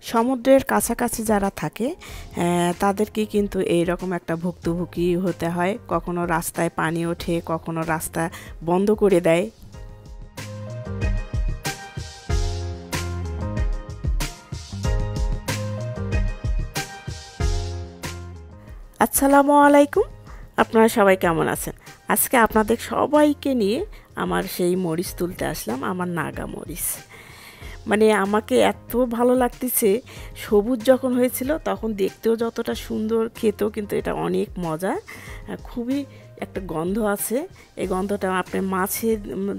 সমুদ্রের কাছাকাছি যারা থাকে তাদেরকে কিন্তু এইরকম একটা ভুক্তভোগী হতে হয়। কখনো রাস্তায় পানি ওঠে, কখনো রাস্তা বন্ধ করে দেয়। আসসালামু আলাইকুম, আপনারা সবাই কেমন আছেন? আজকে আপনাদের সবাইকে নিয়ে আমার সেই মরিচ তুলতে আসলাম, আমার নাগা মরিচ। মানে আমাকে এত ভালো লাগতেছে, সবুজ যখন হয়েছিল তখন দেখতেও যতটা সুন্দর, খেতেও কিন্তু এটা অনেক মজা। খুবই একটা গন্ধ আছে, এই গন্ধটা আপনি মাছে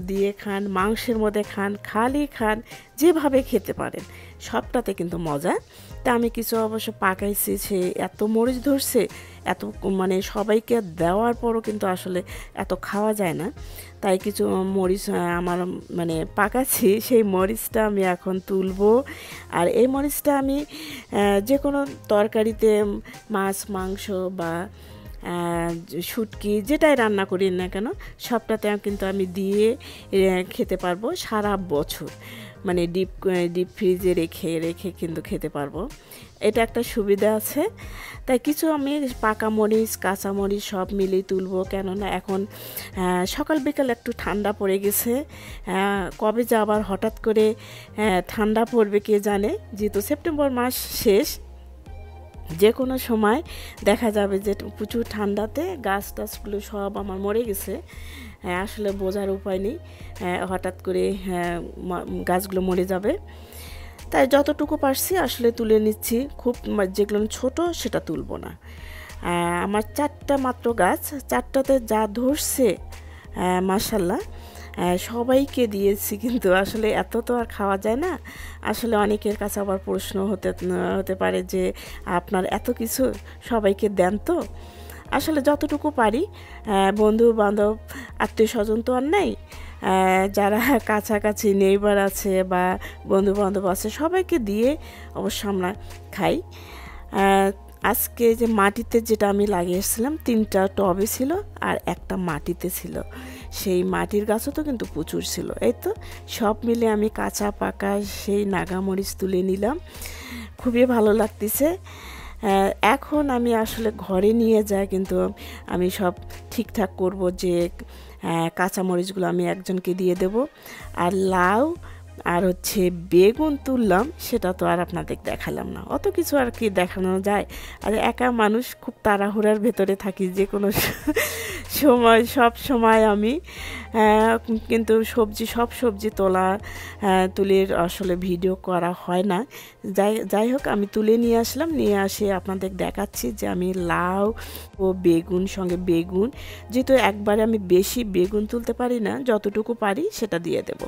দিয়ে খান, মাংসের মধ্যে খান, খালি খান, যেভাবে খেতে পারেন সবটাতে কিন্তু মজা। তা আমি কিছু অবশ্য পাকাইছি, সে এত মরিচ ধরছে, এত মানে সবাইকে দেওয়ার পরও কিন্তু আসলে এত খাওয়া যায় না। তাই কিছু মরিচ আমার মানে পাকাচ্ছি, সেই মরিচটা আমি এখন তুলবো। আর এই মরিচটা আমি যে কোনো তরকারিতে, মাছ মাংস বা শুটকি যেটাই রান্না করি না কেন সবটাতে কিন্তু আমি দিয়ে খেতে পারবো সারা বছর। মানে ডিপ ফ্রিজে রেখে রেখে কিন্তু খেতে পারবো, এটা একটা সুবিধা আছে। তাই কিছু আমি পাকা মরিচ কাঁচা মরিচ সব মিলিয়ে তুলবো, কেননা এখন সকাল বিকাল একটু ঠান্ডা পড়ে গেছে। কবে যে আবার হঠাৎ করে ঠান্ডা পড়বে কে জানে, যেহেতু সেপ্টেম্বর মাস শেষ, যে কোনো সময় দেখা যাবে যে প্রচুর ঠান্ডাতে গাছ টাছগুলো সব আমার মরে গেছে। আসলে বোঝার উপায় নেই, হঠাৎ করে গাছগুলো মরে যাবে। তাই যতটুকু পারছি আসলে তুলে নিচ্ছি, খুব যেগুলো ছোট সেটা তুলবো না। আমার 4টা মাত্র গাছ, 4টাতে যা ধরছে মাশাল্লাহ সবাইকে দিয়েছি, কিন্তু আসলে এত তো আর খাওয়া যায় না। আসলে অনেকের কাছে আবার প্রশ্ন হতে পারে যে আপনার এত কিছু সবাইকে দেন তো। আসলে যতটুকু পারি, বন্ধু বান্ধব আত্মীয় স্বজন তো আর নাই, যারা কাছাকাছি নেইবার আছে বা বন্ধু বান্ধব আছে সবাইকে দিয়ে অবশ্য আমরা খাই। আজকে যে মাটিতে যেটা আমি লাগিয়েছিলাম, 3টা টবে ছিল আর একটা মাটিতে ছিল, সেই মাটির গাছও তো কিন্তু প্রচুর ছিল। এই তো সব মিলে আমি কাঁচা পাকা সেই নাগামরিচ তুলে নিলাম, খুবই ভালো লাগতেছে। এখন আমি আসলে ঘরে নিয়ে যাই, কিন্তু আমি সব ঠিকঠাক করব যে কাঁচামরিচগুলো আমি একজনকে দিয়ে দেব। আর লাউ আর হচ্ছে বেগুন তুললাম, সেটা তো আর আপনাদের দেখালাম না, অত কিছু আর কি দেখানো যায়। আর একা মানুষ, খুব তাড়াহুড়ার ভেতরে থাকি যে কোনো সময়, সব সময় আমি কিন্তু সব সবজি তুলে আসলে ভিডিও করা হয় না। যাই হোক, আমি তুলে নিয়ে আসলাম, নিয়ে আসে আপনাদের দেখাচ্ছি যে আমি লাউ ও বেগুন, সঙ্গে বেগুন, যেহেতু একবারে আমি বেশি বেগুন তুলতে পারি না, যতটুকু পারি সেটা দিয়ে দেব।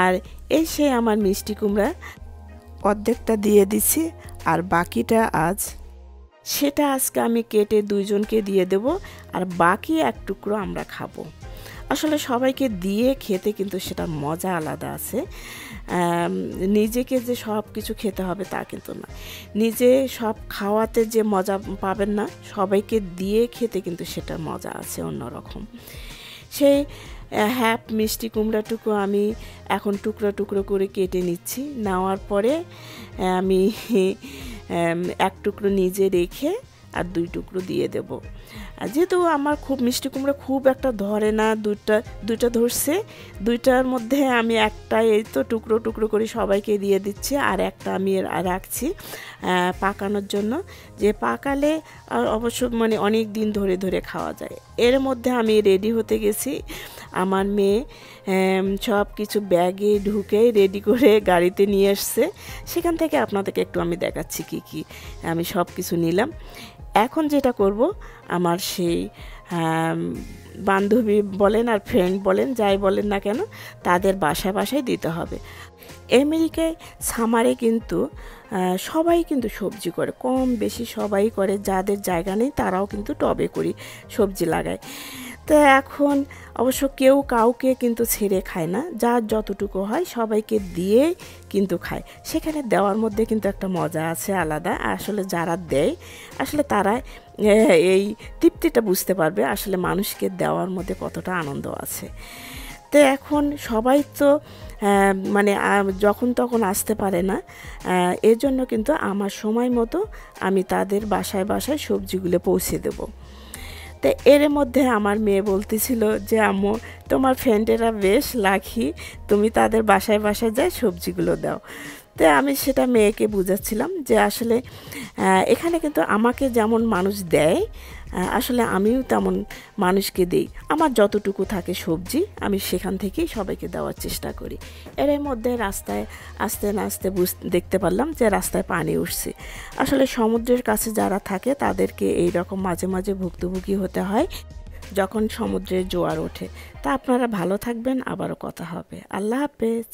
আর এই সে আমার মিষ্টি কুমড়া, অর্ধেকটা দিয়ে দিছি, আর বাকিটা সেটা আজকে আমি কেটে 2জনকে দিয়ে দেব, আর বাকি 1 টুকরো আমরা খাবো। আসলে সবাইকে দিয়ে খেতে কিন্তু সেটার মজা আলাদা আছে। নিজেকে যে সব কিছু খেতে হবে তা কিন্তু না, নিজে সব খাওয়াতে যে মজা পাবেন না, সবাইকে দিয়ে খেতে কিন্তু সেটার মজা আছে অন্যরকম। সেই মিষ্টি কুমড়াটুকু আমি এখন টুকরো টুকরো করে কেটে নিচ্ছি, নেওয়ার পরে আমি 1 টুকরো নিজে রেখে আর 2 টুকরো দিয়ে দেব। আর যেহেতু আমার খুব মিষ্টি কুমড়া খুব একটা ধরে না, দুইটা ধরছে, 2টার মধ্যে আমি একটা এই তো টুকরো টুকরো করে সবাইকে দিয়ে দিচ্ছি, আর একটা আমি রাখছি পাকানোর জন্য, যে পাকালে অবশ্য মানে অনেক দিন ধরে ধরে খাওয়া যায়। এর মধ্যে আমি রেডি হতে গেছি, আমার মেয়ে সব কিছু ব্যাগে ঢুকে রেডি করে গাড়িতে নিয়ে আসছে, সেখান থেকে আপনাদেরকে একটু আমি দেখাচ্ছি কি আমি সব কিছু নিলাম। এখন যেটা করব, আমার সেই বান্ধবী বলেন আর ফ্রেন্ড বলেন, যাই বলেন না কেন, তাদের বাসায় বাসায় দিতে হবে। আমেরিকায় সামারে কিন্তু সবাই কিন্তু সবজি করে, কম বেশি সবাই করে, যাদের জায়গা নেই তারাও কিন্তু টবে করি সবজি লাগায়। তো এখন অবশ্য কেউ কাউকে কিন্তু ছেড়ে খায় না, যার যতটুকু হয় সবাইকে দিয়ে কিন্তু খায়। সেখানে দেওয়ার মধ্যে কিন্তু একটা মজা আছে আলাদা। আসলে যারা দেয় আসলে তারা এই তৃপ্তিটা বুঝতে পারবে আসলে মানুষকে দেওয়ার মধ্যে কতটা আনন্দ আছে। তো এখন সবাই তো মানে যখন তখন আসতে পারে না, এর জন্য কিন্তু আমার সময় মতো আমি তাদের বাসায় বাসায় সবজিগুলো পৌঁছে দেবো। তো এর মধ্যে আমার মেয়ে বলতেছিল যে আম্মু তোমার ফ্রেন্ডেরা বেশ লাকি, তুমি তাদের বাসায় বাসায় যাই সবজিগুলো দাও। তো আমি সেটা মেয়েকে বুঝাচ্ছিলাম যে আসলে এখানে কিন্তু আমাকে যেমন মানুষ দেয়, আসলে আমিও তেমন মানুষকে দিই। আমার যতটুকু থাকে সবজি আমি সেখান থেকেই সবাইকে দেওয়ার চেষ্টা করি। এর মধ্যে রাস্তায় আস্তে না আস্তে দেখতে পারলাম যে রাস্তায় পানি উঠছে। আসলে সমুদ্রের কাছে যারা থাকে তাদেরকে এই রকম মাঝে মাঝে ভুক্তভোগী হতে হয় যখন সমুদ্রের জোয়ার ওঠে। তা আপনারা ভালো থাকবেন, আবারও কথা হবে। আল্লাহ হাফেজ।